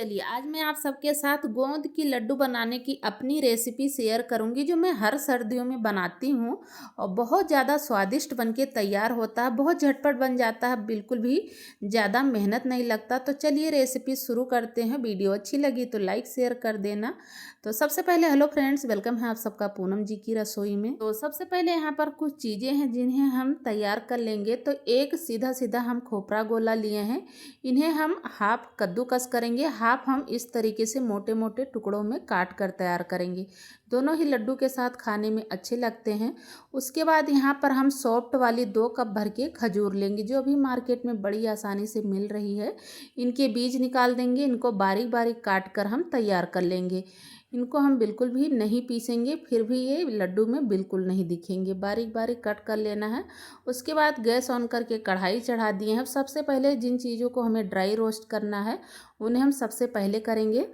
चलिए आज मैं आप सबके साथ गोंद की लड्डू बनाने की अपनी रेसिपी शेयर करूंगी जो मैं हर सर्दियों में बनाती हूँ और बहुत ज़्यादा स्वादिष्ट बनके तैयार होता है। बहुत झटपट बन जाता है, बिल्कुल भी ज़्यादा मेहनत नहीं लगता। तो चलिए रेसिपी शुरू करते हैं। वीडियो अच्छी लगी तो लाइक शेयर कर देना। तो सबसे पहले हेलो फ्रेंड्स, वेलकम है आप सबका पूनम जी की रसोई में। तो सबसे पहले यहाँ पर कुछ चीज़ें हैं जिन्हें हम तैयार कर लेंगे। तो एक सीधा सीधा हम खोपरा गोला लिए हैं, इन्हें हम हाफ कद्दूकस करेंगे, हाफ हम इस तरीके से मोटे मोटे टुकड़ों में काट कर तैयार करेंगे। दोनों ही लड्डू के साथ खाने में अच्छे लगते हैं। उसके बाद यहाँ पर हम सॉफ्ट वाली 2 कप भर के खजूर लेंगे जो अभी मार्केट में बड़ी आसानी से मिल रही है। इनके बीज निकाल देंगे, इनको बारीक बारीक काट कर हम तैयार कर लेंगे। इनको हम बिल्कुल भी नहीं पीसेंगे, फिर भी ये लड्डू में बिल्कुल नहीं दिखेंगे। बारीक बारीक कट कर लेना है। उसके बाद गैस ऑन करके कढ़ाई चढ़ा दिए हैं। सबसे पहले जिन चीज़ों को हमें ड्राई रोस्ट करना है उन्हें हम सबसे पहले करेंगे।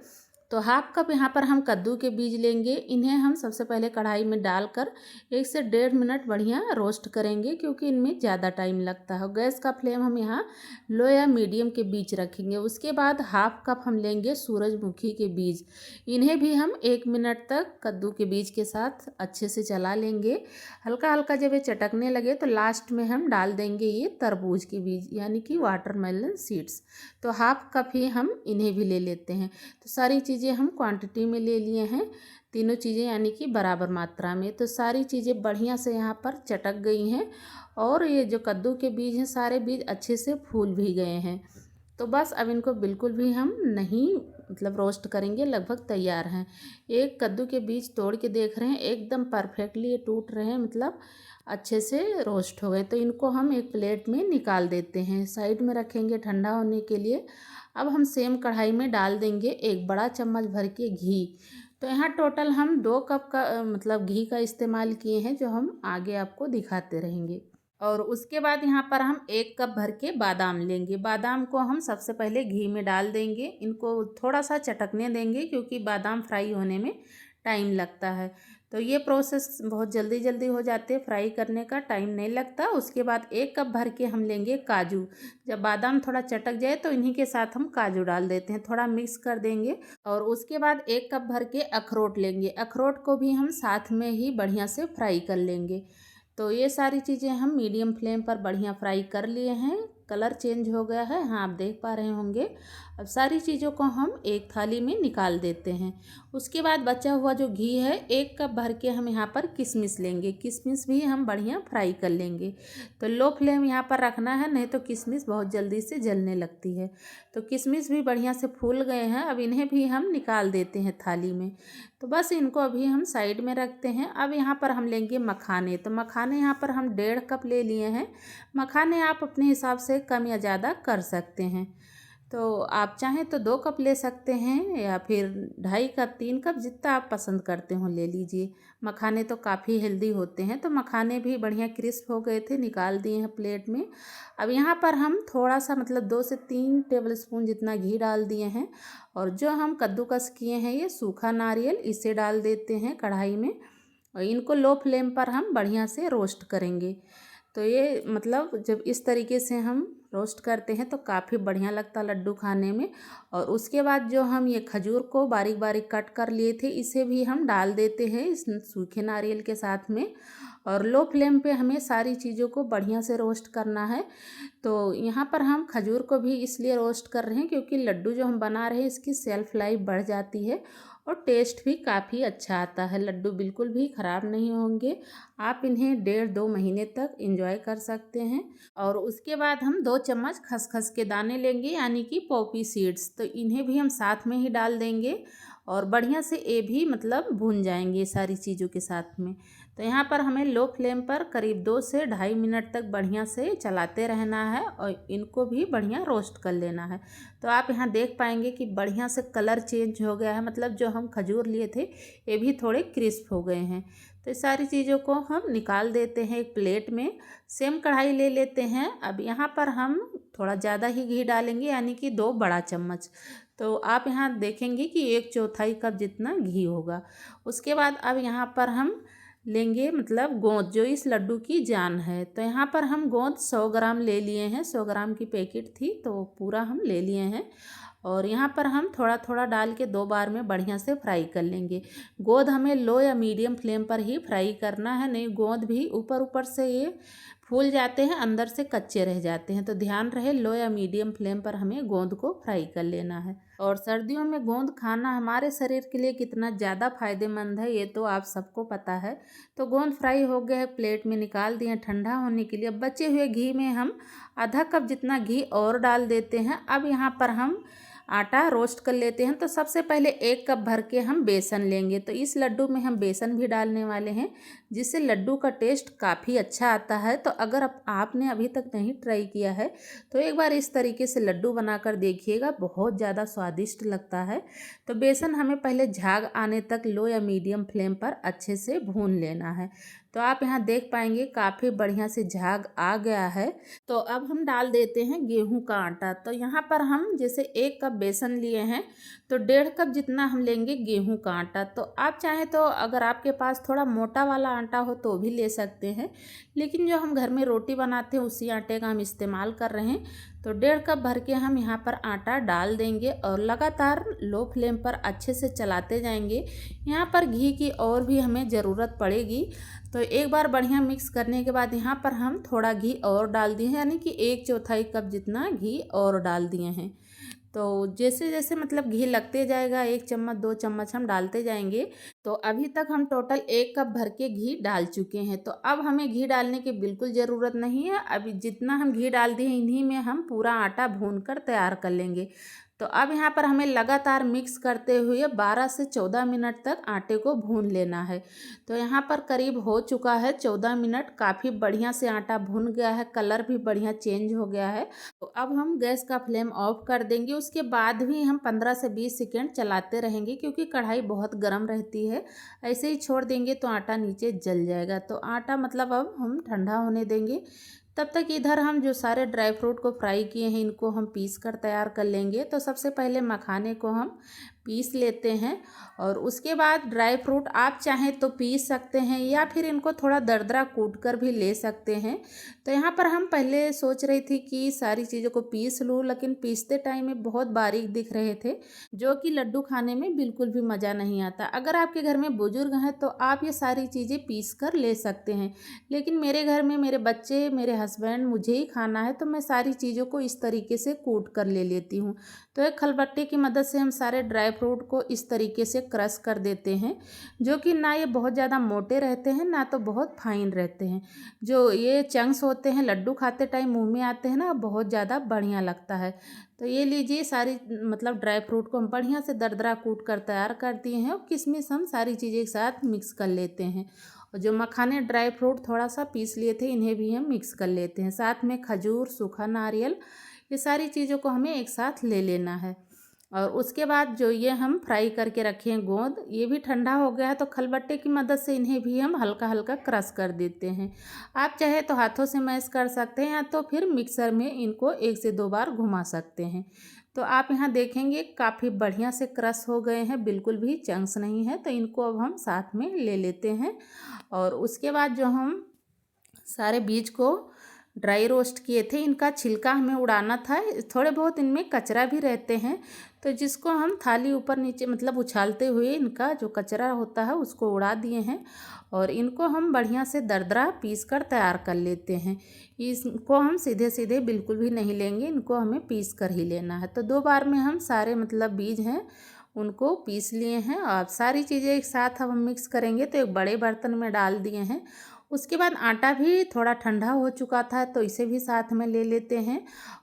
तो हाफ कप यहाँ पर हम कद्दू के बीज लेंगे, इन्हें हम सबसे पहले कढ़ाई में डालकर 1 से 1.5 मिनट बढ़िया रोस्ट करेंगे क्योंकि इनमें ज़्यादा टाइम लगता है। गैस का फ्लेम हम यहाँ लो या मीडियम के बीच रखेंगे। उसके बाद हाफ कप हम लेंगे सूरजमुखी के बीज, इन्हें भी हम 1 मिनट तक कद्दू के बीज के साथ अच्छे से चला लेंगे। हल्का हल्का जब ये चटकने लगे तो लास्ट में हम डाल देंगे ये तरबूज के बीज यानी कि वाटरमेलन सीड्स। तो हाफ कप ही हम इन्हें भी ले लेते हैं। तो सारी चीज़ें हम क्वांटिटी में ले लिए हैं, तीनों चीज़ें यानी कि बराबर मात्रा में। तो सारी चीज़ें बढ़िया से यहाँ पर चटक गई हैं और ये जो कद्दू के बीज हैं सारे बीज अच्छे से फूल भी गए हैं। तो बस अब इनको बिल्कुल भी हम नहीं रोस्ट करेंगे, लगभग तैयार हैं। एक कद्दू के बीज तोड़ के देख रहे हैं, एकदम परफेक्टली ये टूट रहे हैं, अच्छे से रोस्ट हो गए। तो इनको हम एक प्लेट में निकाल देते हैं, साइड में रखेंगे ठंडा होने के लिए। अब हम सेम कढ़ाई में डाल देंगे 1 बड़ा चम्मच भर के घी। तो यहाँ टोटल हम 2 कप का घी का इस्तेमाल किए हैं जो हम आगे आपको दिखाते रहेंगे। और उसके बाद यहाँ पर हम 1 कप भर के बादाम लेंगे। बादाम को हम सबसे पहले घी में डाल देंगे, इनको थोड़ा सा चटकने देंगे क्योंकि बादाम फ्राई होने में टाइम लगता है। तो ये प्रोसेस बहुत जल्दी जल्दी हो जाते हैं, फ्राई करने का टाइम नहीं लगता। उसके बाद 1 कप भर के हम लेंगे काजू। जब बादाम थोड़ा चटक जाए तो इन्हीं के साथ हम काजू डाल देते हैं, थोड़ा मिक्स कर देंगे। और उसके बाद 1 कप भर के अखरोट लेंगे, अखरोट को भी हम साथ में ही बढ़िया से फ्राई कर लेंगे। तो ये सारी चीज़ें हम मीडियम फ्लेम पर बढ़िया फ्राई कर लिए हैं। कलर चेंज हो गया है, हाँ आप देख पा रहे होंगे। अब सारी चीज़ों को हम एक थाली में निकाल देते हैं। उसके बाद बचा हुआ जो घी है 1 कप भर के हम यहाँ पर किशमिश लेंगे, किशमिश भी हम बढ़िया फ्राई कर लेंगे। तो लो फ्लेम यहाँ पर रखना है, नहीं तो किशमिश बहुत जल्दी से जलने लगती है। तो किशमिश भी बढ़िया से फूल गए हैं, अब इन्हें भी हम निकाल देते हैं थाली में। तो बस इनको अभी हम साइड में रखते हैं। अब यहाँ पर हम लेंगे मखाने। तो मखाने यहाँ पर हम 1.5 कप ले लिए हैं। मखाने आप अपने हिसाब से कम या ज़्यादा कर सकते हैं। तो आप चाहें तो 2 कप ले सकते हैं या फिर 2.5 कप, 3 कप, जितना आप पसंद करते हो ले लीजिए। मखाने तो काफ़ी हेल्दी होते हैं। तो मखाने भी बढ़िया क्रिस्प हो गए थे, निकाल दिए हैं प्लेट में। अब यहाँ पर हम थोड़ा सा 2 से 3 टेबल स्पून जितना घी डाल दिए हैं। और जो हम कद्दूकस किए हैं ये सूखा नारियल, इसे डाल देते हैं कढ़ाई में और इनको लो फ्लेम पर हम बढ़िया से रोस्ट करेंगे। तो ये जब इस तरीके से हम रोस्ट करते हैं तो काफ़ी बढ़िया लगता लड्डू खाने में। और उसके बाद जो हम ये खजूर को बारीक बारीक कट कर लिए थे इसे भी हम डाल देते हैं इस सूखे नारियल के साथ में। और लो फ्लेम पे हमें सारी चीज़ों को बढ़िया से रोस्ट करना है। तो यहाँ पर हम खजूर को भी इसलिए रोस्ट कर रहे हैं क्योंकि लड्डू जो हम बना रहे हैं इसकी सेल्फ लाइफ बढ़ जाती है और टेस्ट भी काफ़ी अच्छा आता है। लड्डू बिल्कुल भी ख़राब नहीं होंगे, आप इन्हें 1.5-2 महीने तक एंजॉय कर सकते हैं। और उसके बाद हम 2 चम्मच खसखस के दाने लेंगे यानी कि पॉपी सीड्स। तो इन्हें भी हम साथ में ही डाल देंगे और बढ़िया से ये भी भून जाएंगे सारी चीज़ों के साथ में। तो यहाँ पर हमें लो फ्लेम पर करीब 2 से 2.5 मिनट तक बढ़िया से चलाते रहना है और इनको भी बढ़िया रोस्ट कर लेना है। तो आप यहाँ देख पाएंगे कि बढ़िया से कलर चेंज हो गया है, जो हम खजूर लिए थे ये भी थोड़े क्रिस्प हो गए हैं। तो इस सारी चीज़ों को हम निकाल देते हैं एक प्लेट में। सेम कढ़ाई ले लेते हैं। अब यहाँ पर हम थोड़ा ज़्यादा ही घी डालेंगे यानी कि 2 बड़ा चम्मच। तो आप यहाँ देखेंगे कि 1/4 कप जितना घी होगा। उसके बाद अब यहाँ पर हम लेंगे गोंद, जो इस लड्डू की जान है। तो यहाँ पर हम गोंद 100 ग्राम ले लिए हैं, 100 ग्राम की पैकेट थी तो पूरा हम ले लिए हैं। और यहाँ पर हम थोड़ा थोड़ा डाल के 2 बार में बढ़िया से फ्राई कर लेंगे। गोंद हमें लो या मीडियम फ्लेम पर ही फ्राई करना है, नहीं गोंद भी ऊपर ऊपर से ये फूल जाते हैं, अंदर से कच्चे रह जाते हैं। तो ध्यान रहे लो या मीडियम फ्लेम पर हमें गोंद को फ्राई कर लेना है। और सर्दियों में गोंद खाना हमारे शरीर के लिए कितना ज़्यादा फायदेमंद है ये तो आप सबको पता है। तो गोंद फ्राई हो गया है, प्लेट में निकाल दिए ठंडा होने के लिए। अब बचे हुए घी में हम आधा कप जितना घी और डाल देते हैं। अब यहाँ पर हम आटा रोस्ट कर लेते हैं। तो सबसे पहले 1 कप भर के हम बेसन लेंगे। तो इस लड्डू में हम बेसन भी डालने वाले हैं, जिससे लड्डू का टेस्ट काफ़ी अच्छा आता है। तो अगर आपने अभी तक नहीं ट्राई किया है तो एक बार इस तरीके से लड्डू बनाकर देखिएगा, बहुत ज़्यादा स्वादिष्ट लगता है। तो बेसन हमें पहले झाग आने तक लो या मीडियम फ्लेम पर अच्छे से भून लेना है। तो आप यहाँ देख पाएंगे काफ़ी बढ़िया से झाग आ गया है। तो अब हम डाल देते हैं गेहूं का आटा। तो यहाँ पर हम जैसे 1 कप बेसन लिए हैं तो 1.5 कप जितना हम लेंगे गेहूं का आटा। तो आप चाहें तो अगर आपके पास थोड़ा मोटा वाला आटा हो तो भी ले सकते हैं, लेकिन जो हम घर में रोटी बनाते हैं उसी आटे का हम इस्तेमाल कर रहे हैं। तो 1.5 कप भर के हम यहाँ पर आटा डाल देंगे और लगातार लो फ्लेम पर अच्छे से चलाते जाएंगे। यहाँ पर घी की और भी हमें ज़रूरत पड़ेगी। तो एक बार बढ़िया मिक्स करने के बाद यहाँ पर हम थोड़ा घी और डाल दिए हैं, यानी कि 1/4 कप जितना घी और डाल दिए हैं। तो जैसे जैसे मतलब घी लगते जाएगा 1 चम्मच 2 चम्मच हम डालते जाएंगे। तो अभी तक हम टोटल 1 कप भर के घी डाल चुके हैं। तो अब हमें घी डालने की बिल्कुल ज़रूरत नहीं है। अभी जितना हम घी डाल दिए हैं इन्हीं में हम पूरा आटा भून कर तैयार कर लेंगे। तो अब यहाँ पर हमें लगातार मिक्स करते हुए 12 से 14 मिनट तक आटे को भून लेना है। तो यहाँ पर करीब हो चुका है 14 मिनट, काफ़ी बढ़िया से आटा भुन गया है, कलर भी बढ़िया चेंज हो गया है। तो अब हम गैस का फ्लेम ऑफ कर देंगे। उसके बाद भी हम 15 से 20 सेकेंड चलाते रहेंगे, क्योंकि कढ़ाई बहुत गर्म रहती है। ऐसे ही छोड़ देंगे तो आटा नीचे जल जाएगा। तो आटा मतलब अब हम ठंडा होने देंगे। तब तक इधर हम जो सारे ड्राई फ्रूट को फ्राई किए हैं इनको हम पीस कर तैयार कर लेंगे। तो सबसे पहले मखाने को हम पीस लेते हैं और उसके बाद ड्राई फ्रूट आप चाहें तो पीस सकते हैं या फिर इनको थोड़ा दरदरा कूट कर भी ले सकते हैं। तो यहाँ पर हम पहले सोच रही थी कि सारी चीज़ों को पीस लूँ, लेकिन पीसते टाइम में बहुत बारीक दिख रहे थे, जो कि लड्डू खाने में बिल्कुल भी मज़ा नहीं आता। अगर आपके घर में बुजुर्ग हैं तो आप ये सारी चीज़ें पीस कर ले सकते हैं, लेकिन मेरे घर में मेरे बच्चे, मेरे हस्बैंड, मुझे ही खाना है तो मैं सारी चीज़ों को इस तरीके से कूट कर ले लेती हूँ। तो एक खलबट्टे की मदद से हम सारे ड्राई फ्रूट को इस तरीके से क्रश कर देते हैं, जो कि ना ये बहुत ज़्यादा मोटे रहते हैं ना तो बहुत फाइन रहते हैं। जो ये चंक्स होते हैं लड्डू खाते टाइम मुंह में आते हैं ना, बहुत ज़्यादा बढ़िया लगता है। तो ये लीजिए सारी मतलब ड्राई फ्रूट को हम बढ़िया से दरदरा कूट कर तैयार कर दिए हैं। और किशमिश हम सारी चीज़ें एक साथ मिक्स कर लेते हैं। और जो मखाने ड्राई फ्रूट थोड़ा सा पीस लिए थे इन्हें भी हम मिक्स कर लेते हैं। साथ में खजूर, सूखा नारियल, ये सारी चीज़ों को हमें एक साथ ले लेना है। और उसके बाद जो ये हम फ्राई करके रखे हैं गोंद, ये भी ठंडा हो गया है। तो खलबट्टे की मदद से इन्हें भी हम हल्का हल्का क्रश कर देते हैं। आप चाहे तो हाथों से मैश कर सकते हैं या तो फिर मिक्सर में इनको 1 से 2 बार घुमा सकते हैं। तो आप यहाँ देखेंगे काफ़ी बढ़िया से क्रश हो गए हैं, बिल्कुल भी चंक्स नहीं है। तो इनको अब हम साथ में ले लेते हैं। और उसके बाद जो हम सारे बीज को ड्राई रोस्ट किए थे इनका छिलका हमें उड़ाना था। थोड़े बहुत इनमें कचरा भी रहते हैं, तो जिसको हम थाली ऊपर नीचे मतलब उछालते हुए इनका जो कचरा होता है उसको उड़ा दिए हैं। और इनको हम बढ़िया से दरदरा पीस कर तैयार कर लेते हैं। इसको हम सीधे सीधे बिल्कुल भी नहीं लेंगे, इनको हमें पीस कर ही लेना है। तो 2 बार में हम सारे मतलब बीज हैं उनको पीस लिए हैं। और सारी चीज़ें एक साथ अब हम मिक्स करेंगे। तो एक बड़े बर्तन में डाल दिए हैं। उसके बाद आटा भी थोड़ा ठंडा हो चुका था तो इसे भी साथ में ले लेते हैं।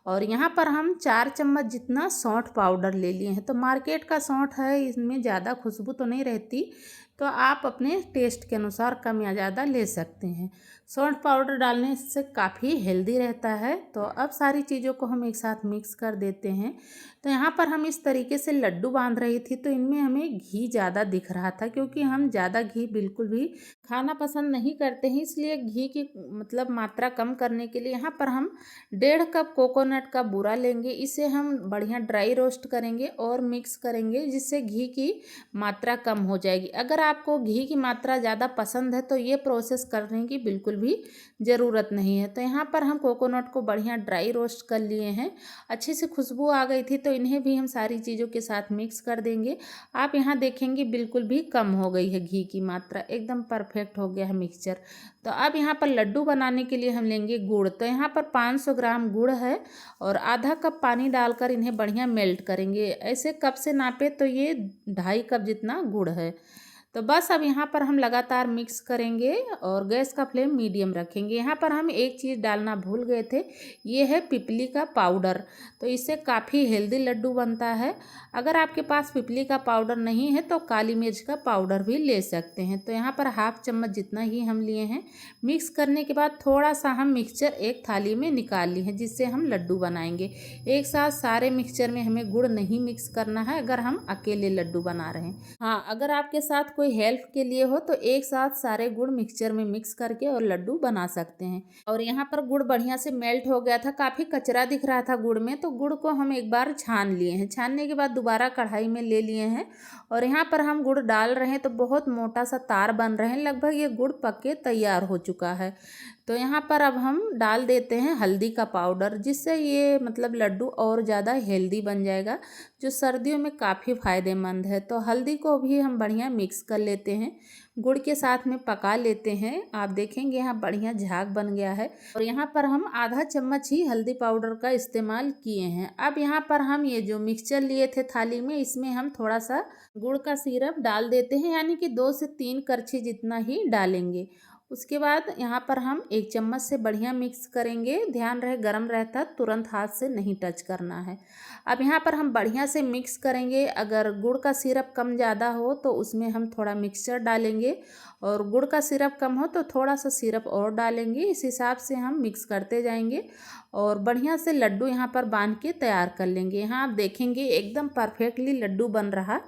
और यहाँ पर हम 4 चम्मच जितना सौंठ पाउडर ले लिए हैं। तो मार्केट का सौंठ है, इसमें ज़्यादा खुशबू तो नहीं रहती, तो आप अपने टेस्ट के अनुसार कम या ज़्यादा ले सकते हैं। सौंठ पाउडर डालने से काफ़ी हेल्दी रहता है। तो अब सारी चीज़ों को हम एक साथ मिक्स कर देते हैं। तो यहाँ पर हम इस तरीके से लड्डू बांध रही थी तो इनमें हमें घी ज़्यादा दिख रहा था, क्योंकि हम ज़्यादा घी बिल्कुल भी खाना पसंद नहीं करते हैं। इसलिए घी की मतलब मात्रा कम करने के लिए यहाँ पर हम 1.5 कप कोकोनट कोकोनट का बूरा लेंगे, इसे हम बढ़िया ड्राई रोस्ट करेंगे और मिक्स करेंगे, जिससे घी की मात्रा कम हो जाएगी। अगर आपको घी की मात्रा ज़्यादा पसंद है तो ये प्रोसेस करने की बिल्कुल भी ज़रूरत नहीं है। तो यहाँ पर हम कोकोनट को बढ़िया ड्राई रोस्ट कर लिए हैं, अच्छे से खुशबू आ गई थी, तो इन्हें भी हम सारी चीज़ों के साथ मिक्स कर देंगे। आप यहाँ देखेंगे बिल्कुल भी कम हो गई है घी की मात्रा, एकदम परफेक्ट हो गया है मिक्सचर। तो अब यहाँ पर लड्डू बनाने के लिए हम लेंगे गुड़। तो यहाँ पर 500 ग्राम गुड़ है और आधा कप पानी डालकर इन्हें बढ़िया मेल्ट करेंगे। ऐसे कप से नापे तो ये 2.5 कप जितना गुड़ है। तो बस अब यहाँ पर हम लगातार मिक्स करेंगे और गैस का फ्लेम मीडियम रखेंगे। यहाँ पर हम एक चीज़ डालना भूल गए थे, ये है पिपली का पाउडर। तो इससे काफ़ी हेल्दी लड्डू बनता है। अगर आपके पास पिपली का पाउडर नहीं है तो काली मिर्च का पाउडर भी ले सकते हैं। तो यहाँ पर 1/2 चम्मच जितना ही हम लिए हैं। मिक्स करने के बाद थोड़ा सा हम मिक्सचर एक थाली में निकाल लिए हैं, जिससे हम लड्डू बनाएंगे। एक साथ सारे मिक्सचर में हमें गुड़ नहीं मिक्स करना है अगर हम अकेले लड्डू बना रहे हैं। हाँ, अगर आपके साथ कोई हेल्प के लिए हो तो एक साथ सारे गुड़ मिक्सचर में मिक्स करके और लड्डू बना सकते हैं। और यहाँ पर गुड़ बढ़िया से मेल्ट हो गया था, काफ़ी कचरा दिख रहा था गुड़ में, तो गुड़ को हम एक बार छान लिए हैं। छानने के बाद दोबारा कढ़ाई में ले लिए हैं और यहाँ पर हम गुड़ डाल रहे हैं तो बहुत मोटा सा तार बन रहे हैं। लगभग ये गुड़ पक के तैयार हो चुका है। तो यहाँ पर अब हम डाल देते हैं हल्दी का पाउडर, जिससे ये मतलब लड्डू और ज़्यादा हेल्दी बन जाएगा, जो सर्दियों में काफ़ी फ़ायदेमंद है। तो हल्दी को भी हम बढ़िया मिक्स कर लेते हैं, गुड़ के साथ में पका लेते हैं। आप देखेंगे यहाँ बढ़िया झाग बन गया है और यहाँ पर हम आधा चम्मच ही हल्दी पाउडर का इस्तेमाल किए हैं। अब यहाँ पर हम ये जो मिक्सचर लिए थे थाली में, इसमें हम थोड़ा सा गुड़ का सिरप डाल देते हैं, यानी कि 2 से 3 करछी जितना ही डालेंगे। उसके बाद यहाँ पर हम 1 चम्मच से बढ़िया मिक्स करेंगे। ध्यान रहे गरम रहता, तुरंत हाथ से नहीं टच करना है। अब यहाँ पर हम बढ़िया से मिक्स करेंगे। अगर गुड़ का सिरप कम ज़्यादा हो तो उसमें हम थोड़ा मिक्सचर डालेंगे और गुड़ का सिरप कम हो तो थोड़ा सा सिरप और डालेंगे। इस हिसाब से हम मिक्स करते जाएंगे और बढ़िया से लड्डू यहाँ पर बांध के तैयार कर लेंगे। यहाँ आप देखेंगे एकदम परफेक्टली लड्डू बन रहा,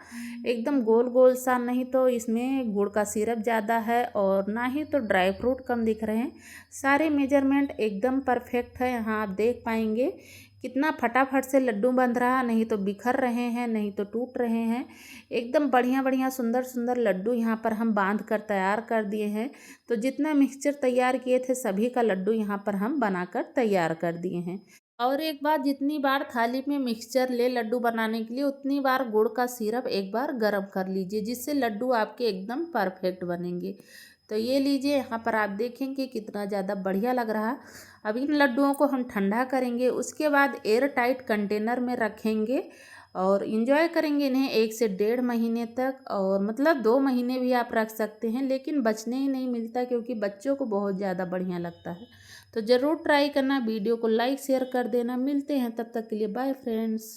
एकदम गोल गोल सा, नहीं तो इसमें गुड़ का सिरप ज़्यादा है और ना ही तो ड्राई फ्रूट कम दिख रहे हैं। सारे मेजरमेंट एकदम परफेक्ट है। यहाँ आप देख पाएंगे कितना फटाफट से लड्डू बन रहा, नहीं तो बिखर रहे हैं, नहीं तो टूट रहे हैं। एकदम बढ़िया बढ़िया सुंदर सुंदर लड्डू यहाँ पर हम बांध कर तैयार कर दिए हैं। तो जितना मिक्सचर तैयार किए थे सभी का लड्डू यहाँ पर हम बनाकर तैयार कर दिए हैं। और एक बार जितनी बार थाली में मिक्सचर ले लड्डू बनाने के लिए, उतनी बार गुड़ का सिरप एक बार गर्म कर लीजिए, जिससे लड्डू आपके एकदम परफेक्ट बनेंगे। तो ये लीजिए, यहाँ पर आप देखेंगे कितना ज़्यादा बढ़िया लग रहा है। अब इन लड्डुओं को हम ठंडा करेंगे, उसके बाद एयर टाइट कंटेनर में रखेंगे और इंजॉय करेंगे इन्हें 1 से 1.5 महीने तक। और मतलब 2 महीने भी आप रख सकते हैं, लेकिन बचने ही नहीं मिलता, क्योंकि बच्चों को बहुत ज़्यादा बढ़िया लगता है। तो ज़रूर ट्राई करना। वीडियो को लाइक शेयर कर देना। मिलते हैं, तब तक के लिए बाय फ्रेंड्स।